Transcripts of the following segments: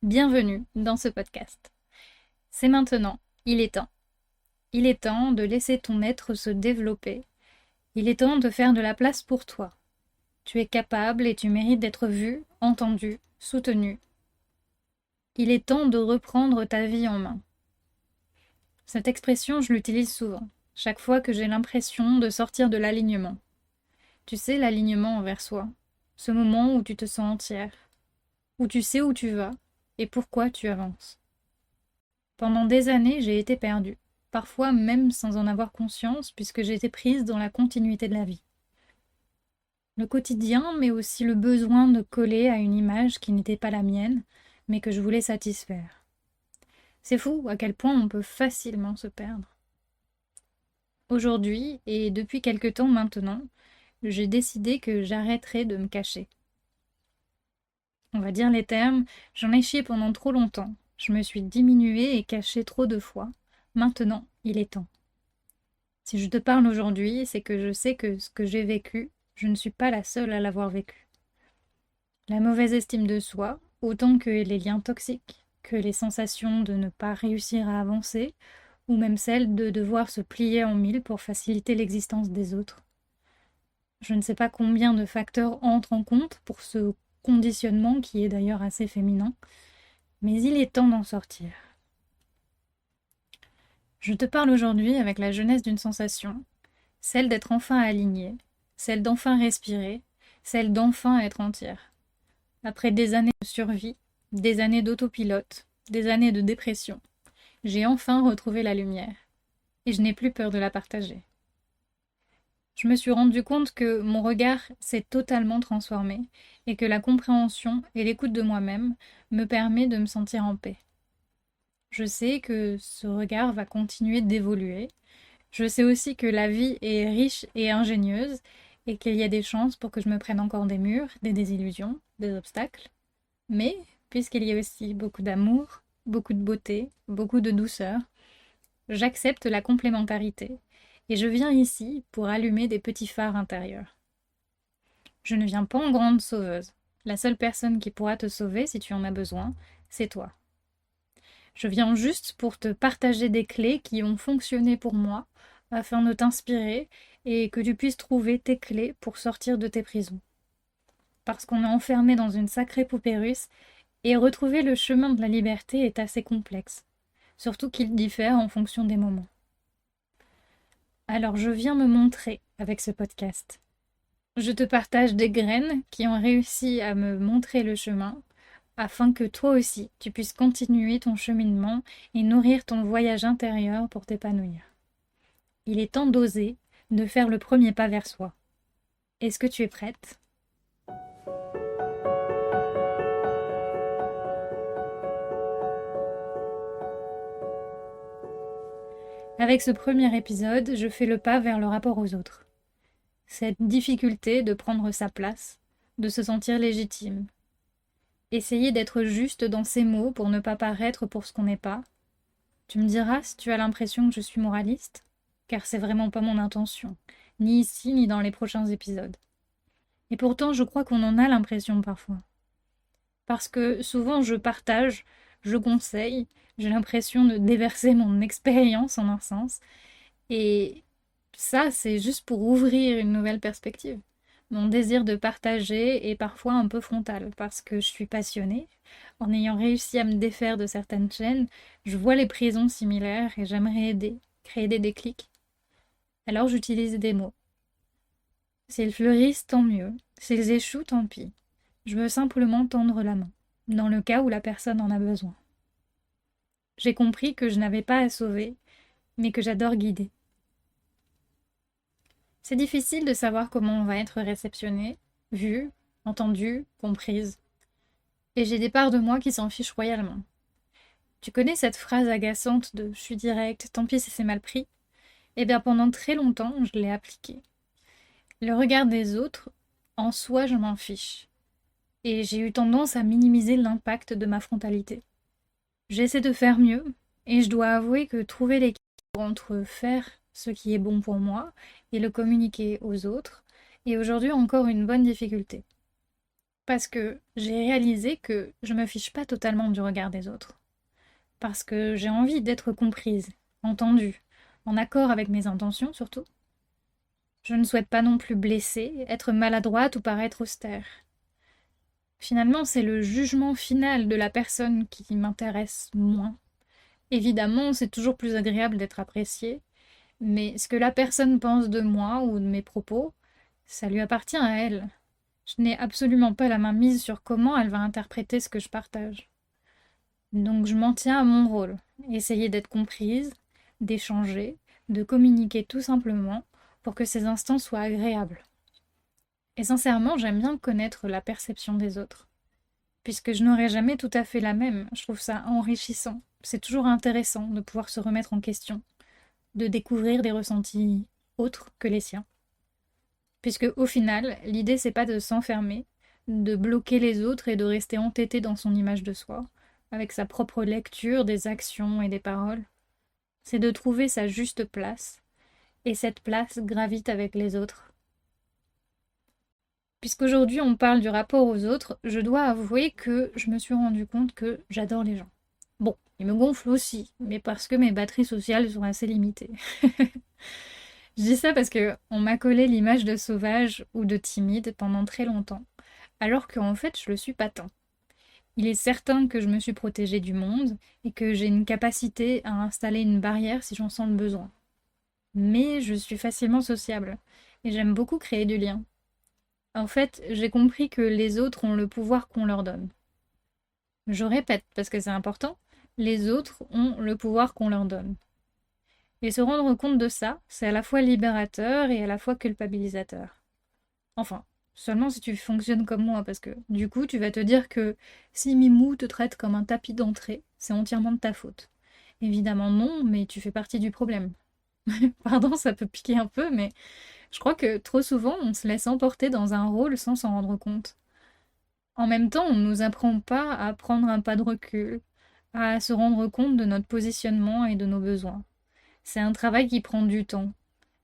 Bienvenue dans ce podcast. C'est maintenant, il est temps. Il est temps de laisser ton être se développer. Il est temps de faire de la place pour toi. Tu es capable et tu mérites d'être vu, entendu, soutenu. Il est temps de reprendre ta vie en main. Cette expression, je l'utilise souvent, chaque fois que j'ai l'impression de sortir de l'alignement. Tu sais, l'alignement envers soi. Ce moment où tu te sens entière, où tu sais où tu vas et pourquoi tu avances. Pendant des années, j'ai été perdue, parfois même sans en avoir conscience, puisque j'étais prise dans la continuité de la vie. Le quotidien, mais aussi le besoin de coller à une image qui n'était pas la mienne, mais que je voulais satisfaire. C'est fou à quel point on peut facilement se perdre. Aujourd'hui, et depuis quelque temps maintenant, j'ai décidé que j'arrêterais de me cacher. On va dire les termes, j'en ai chié pendant trop longtemps. Je me suis diminuée et cachée trop de fois. Maintenant, il est temps. Si je te parle aujourd'hui, c'est que je sais que ce que j'ai vécu, je ne suis pas la seule à l'avoir vécu. La mauvaise estime de soi, autant que les liens toxiques, que les sensations de ne pas réussir à avancer, ou même celle de devoir se plier en mille pour faciliter l'existence des autres. Je ne sais pas combien de facteurs entrent en compte pour ce conditionnement qui est d'ailleurs assez féminin, mais il est temps d'en sortir. Je te parle aujourd'hui avec la jeunesse d'une sensation, celle d'être enfin alignée, celle d'enfin respirer, celle d'enfin être entière. Après des années de survie, des années d'autopilote, des années de dépression, j'ai enfin retrouvé la lumière, et je n'ai plus peur de la partager. Je me suis rendu compte que mon regard s'est totalement transformé, et que la compréhension et l'écoute de moi-même me permet de me sentir en paix. Je sais que ce regard va continuer d'évoluer. Je sais aussi que la vie est riche et ingénieuse et qu'il y a des chances pour que je me prenne encore des murs, des désillusions, des obstacles. Mais, puisqu'il y a aussi beaucoup d'amour, beaucoup de beauté, beaucoup de douceur, j'accepte la complémentarité et je viens ici pour allumer des petits phares intérieurs. Je ne viens pas en grande sauveuse. La seule personne qui pourra te sauver si tu en as besoin, c'est toi. Je viens juste pour te partager des clés qui ont fonctionné pour moi, afin de t'inspirer et que tu puisses trouver tes clés pour sortir de tes prisons. Parce qu'on est enfermé dans une sacrée poupée russe, et retrouver le chemin de la liberté est assez complexe, surtout qu'il diffère en fonction des moments. Alors je viens me montrer avec ce podcast. Je te partage des graines qui ont réussi à me montrer le chemin, afin que toi aussi tu puisses continuer ton cheminement et nourrir ton voyage intérieur pour t'épanouir. Il est temps d'oser, de faire le premier pas vers soi. Est-ce que tu es prête? Avec ce premier épisode, je fais le pas vers le rapport aux autres. Cette difficulté de prendre sa place, de se sentir légitime. Essayer d'être juste dans ses mots pour ne pas paraître pour ce qu'on n'est pas. Tu me diras si tu as l'impression que je suis moraliste, car c'est vraiment pas mon intention, ni ici ni dans les prochains épisodes. Et pourtant, je crois qu'on en a l'impression parfois. Parce que souvent je partage, je conseille, j'ai l'impression de déverser mon expérience en un sens, et ça c'est juste pour ouvrir une nouvelle perspective. Mon désir de partager est parfois un peu frontal, parce que je suis passionnée. En ayant réussi à me défaire de certaines chaînes, je vois les prisons similaires et j'aimerais aider, créer des déclics. Alors j'utilise des mots. S'ils fleurissent, tant mieux. S'ils échouent, tant pis. Je veux simplement tendre la main, dans le cas où la personne en a besoin. J'ai compris que je n'avais pas à sauver, mais que j'adore guider. C'est difficile de savoir comment on va être réceptionné, vu, entendu, comprise. Et j'ai des parts de moi qui s'en fichent royalement. Tu connais cette phrase agaçante de « je suis direct, tant pis si c'est mal pris ». Eh bien pendant très longtemps, je l'ai appliquée. Le regard des autres, en soi, je m'en fiche. Et j'ai eu tendance à minimiser l'impact de ma frontalité. J'essaie de faire mieux, et je dois avouer que trouver l'équilibre entre faire ce qui est bon pour moi et le communiquer aux autres est aujourd'hui encore une bonne difficulté. Parce que j'ai réalisé que je me fiche pas totalement du regard des autres. Parce que j'ai envie d'être comprise, entendue, en accord avec mes intentions surtout. Je ne souhaite pas non plus blesser, être maladroite ou paraître austère. Finalement, c'est le jugement final de la personne qui m'intéresse moins. Évidemment, c'est toujours plus agréable d'être apprécié, mais ce que la personne pense de moi ou de mes propos, ça lui appartient à elle. Je n'ai absolument pas la main mise sur comment elle va interpréter ce que je partage. Donc je m'en tiens à mon rôle, essayer d'être comprise, d'échanger, de communiquer tout simplement pour que ces instants soient agréables. Et sincèrement, j'aime bien connaître la perception des autres, puisque je n'aurai jamais tout à fait la même. Je trouve ça enrichissant. C'est toujours intéressant de pouvoir se remettre en question, de découvrir des ressentis autres que les siens. Puisque au final, l'idée c'est pas de s'enfermer, de bloquer les autres et de rester entêté dans son image de soi, avec sa propre lecture des actions et des paroles. C'est de trouver sa juste place, et cette place gravite avec les autres. Puisqu'aujourd'hui on parle du rapport aux autres, je dois avouer que je me suis rendu compte que j'adore les gens. Bon, ils me gonflent aussi, mais parce que mes batteries sociales sont assez limitées. Je dis ça parce que on m'a collé l'image de sauvage ou de timide pendant très longtemps, alors qu'en fait je le suis pas tant. Il est certain que je me suis protégée du monde et que j'ai une capacité à installer une barrière si j'en sens le besoin. Mais je suis facilement sociable et j'aime beaucoup créer du lien. En fait, j'ai compris que les autres ont le pouvoir qu'on leur donne. Je répète parce que c'est important, les autres ont le pouvoir qu'on leur donne. Et se rendre compte de ça, c'est à la fois libérateur et à la fois culpabilisateur. Enfin, seulement si tu fonctionnes comme moi, parce que du coup, tu vas te dire que si Mimou te traite comme un tapis d'entrée, c'est entièrement de ta faute. Évidemment non, mais tu fais partie du problème. Pardon, ça peut piquer un peu, mais je crois que trop souvent, on se laisse emporter dans un rôle sans s'en rendre compte. En même temps, on ne nous apprend pas à prendre un pas de recul, à se rendre compte de notre positionnement et de nos besoins. C'est un travail qui prend du temps,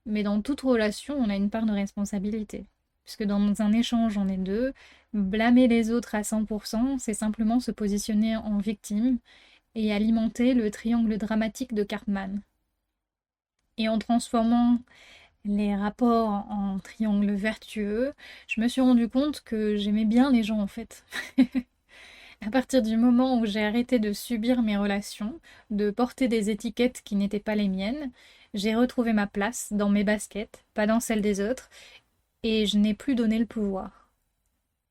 mais dans toute relation, on a une part de responsabilité. Puisque dans un échange, on est deux, blâmer les autres à 100%, c'est simplement se positionner en victime et alimenter le triangle dramatique de Cartman. Et en transformant les rapports en triangle vertueux, je me suis rendu compte que j'aimais bien les gens en fait. À partir du moment où j'ai arrêté de subir mes relations, de porter des étiquettes qui n'étaient pas les miennes, j'ai retrouvé ma place dans mes baskets, pas dans celles des autres, et je n'ai plus donné le pouvoir.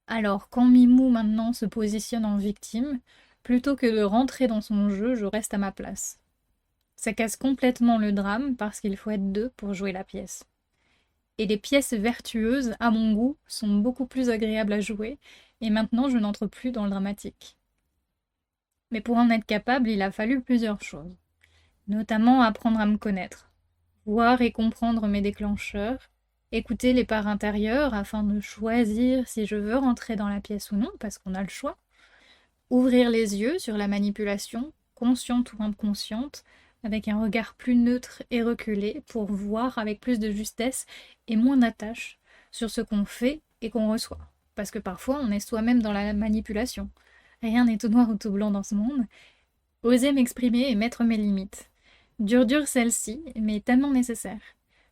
Alors, quand Mimou maintenant se positionne en victime, plutôt que de rentrer dans son jeu, je reste à ma place. Ça casse complètement le drame parce qu'il faut être deux pour jouer la pièce. Et les pièces vertueuses, à mon goût, sont beaucoup plus agréables à jouer, et maintenant je n'entre plus dans le dramatique. Mais pour en être capable, il a fallu plusieurs choses. Notamment apprendre à me connaître, voir et comprendre mes déclencheurs, écouter les parts intérieures afin de choisir si je veux rentrer dans la pièce ou non, parce qu'on a le choix, ouvrir les yeux sur la manipulation, consciente ou inconsciente, avec un regard plus neutre et reculé pour voir avec plus de justesse et moins d'attache sur ce qu'on fait et qu'on reçoit. Parce que parfois on est soi-même dans la manipulation. Rien n'est tout noir ou tout blanc dans ce monde. Oser m'exprimer et mettre mes limites. Dur celle-ci, mais tellement nécessaire.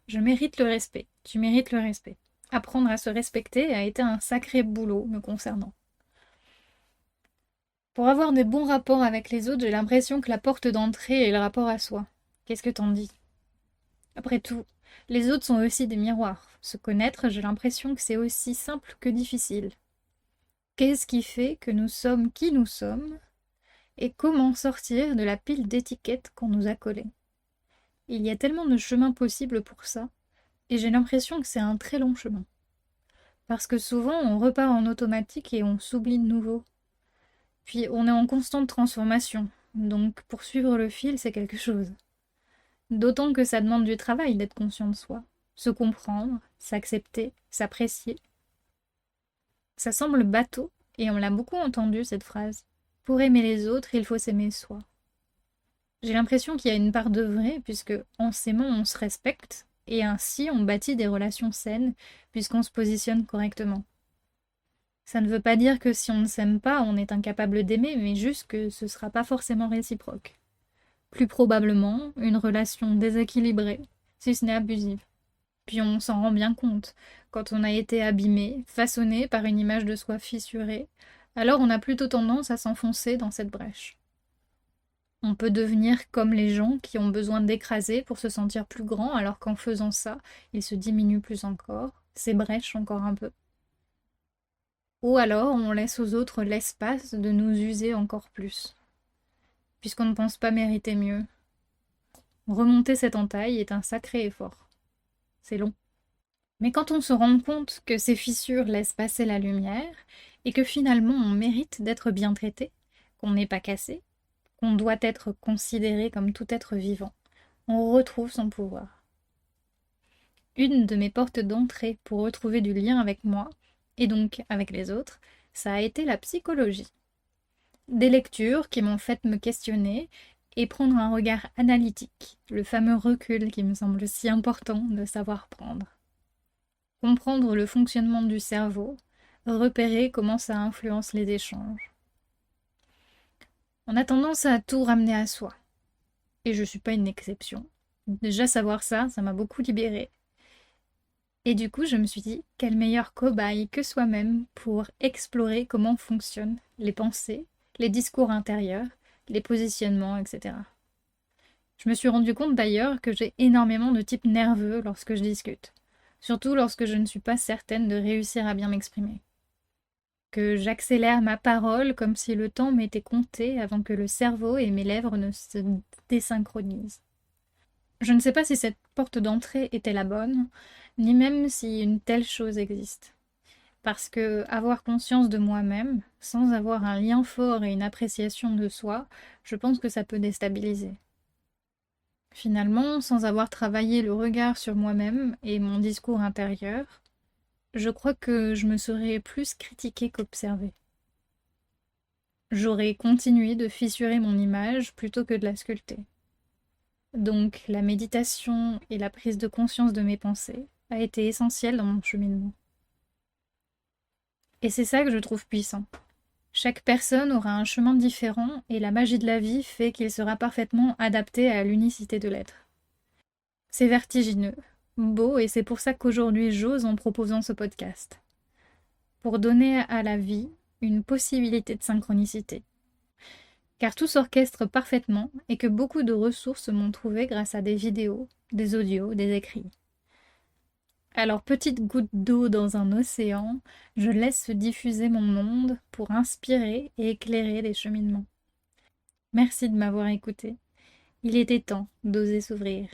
Je mérite le respect, tu mérites le respect. Apprendre à se respecter a été un sacré boulot me concernant. Pour avoir des bons rapports avec les autres, j'ai l'impression que la porte d'entrée est le rapport à soi. Qu'est-ce que t'en dis? Après tout, les autres sont aussi des miroirs. Se connaître, j'ai l'impression que c'est aussi simple que difficile. Qu'est-ce qui fait que nous sommes qui nous sommes? Et comment sortir de la pile d'étiquettes qu'on nous a collées? Il y a tellement de chemins possibles pour ça, et j'ai l'impression que c'est un très long chemin. Parce que souvent, on repart en automatique et on s'oublie de nouveau. Puis on est en constante transformation, donc poursuivre le fil, c'est quelque chose. D'autant que ça demande du travail d'être conscient de soi, se comprendre, s'accepter, s'apprécier. Ça semble bateau, et on l'a beaucoup entendu cette phrase. Pour aimer les autres, il faut s'aimer soi. J'ai l'impression qu'il y a une part de vrai, puisque en s'aimant, on se respecte, et ainsi on bâtit des relations saines, puisqu'on se positionne correctement. Ça ne veut pas dire que si on ne s'aime pas, on est incapable d'aimer, mais juste que ce sera pas forcément réciproque. Plus probablement, une relation déséquilibrée, si ce n'est abusive. Puis on s'en rend bien compte. Quand on a été abîmé, façonné par une image de soi fissurée, alors on a plutôt tendance à s'enfoncer dans cette brèche. On peut devenir comme les gens qui ont besoin d'écraser pour se sentir plus grand, alors qu'en faisant ça, ils se diminuent plus encore, s'ébrèchent encore un peu. Ou alors on laisse aux autres l'espace de nous user encore plus, puisqu'on ne pense pas mériter mieux. Remonter cette entaille est un sacré effort. C'est long. Mais quand on se rend compte que ces fissures laissent passer la lumière, et que finalement on mérite d'être bien traité, qu'on n'est pas cassé, qu'on doit être considéré comme tout être vivant, on retrouve son pouvoir. Une de mes portes d'entrée pour retrouver du lien avec moi, et donc avec les autres, ça a été la psychologie. Des lectures qui m'ont fait me questionner et prendre un regard analytique, le fameux recul qui me semble si important de savoir prendre. Comprendre le fonctionnement du cerveau, repérer comment ça influence les échanges. On a tendance à tout ramener à soi. Et je suis pas une exception. Déjà savoir ça, ça m'a beaucoup libérée. Et du coup, je me suis dit, quel meilleur cobaye que soi-même pour explorer comment fonctionnent les pensées, les discours intérieurs, les positionnements, etc. Je me suis rendu compte d'ailleurs que j'ai énormément de types nerveux lorsque je discute, surtout lorsque je ne suis pas certaine de réussir à bien m'exprimer. Que j'accélère ma parole comme si le temps m'était compté avant que le cerveau et mes lèvres ne se désynchronisent. Je ne sais pas si cette porte d'entrée était la bonne, ni même si une telle chose existe. Parce que avoir conscience de moi-même, sans avoir un lien fort et une appréciation de soi, je pense que ça peut déstabiliser. Finalement, sans avoir travaillé le regard sur moi-même et mon discours intérieur, je crois que je me serais plus critiquée qu'observée. J'aurais continué de fissurer mon image plutôt que de la sculpter. Donc la méditation et la prise de conscience de mes pensées a été essentielle dans mon cheminement. Et c'est ça que je trouve puissant. Chaque personne aura un chemin différent et la magie de la vie fait qu'il sera parfaitement adapté à l'unicité de l'être. C'est vertigineux, beau et c'est pour ça qu'aujourd'hui j'ose en proposant ce podcast. Pour donner à la vie une possibilité de synchronicité. Car tout s'orchestre parfaitement et que beaucoup de ressources m'ont trouvé grâce à des vidéos, des audios, des écrits. Alors, petite goutte d'eau dans un océan, je laisse se diffuser mon monde pour inspirer et éclairer les cheminements. Merci de m'avoir écouté. Il était temps d'oser s'ouvrir.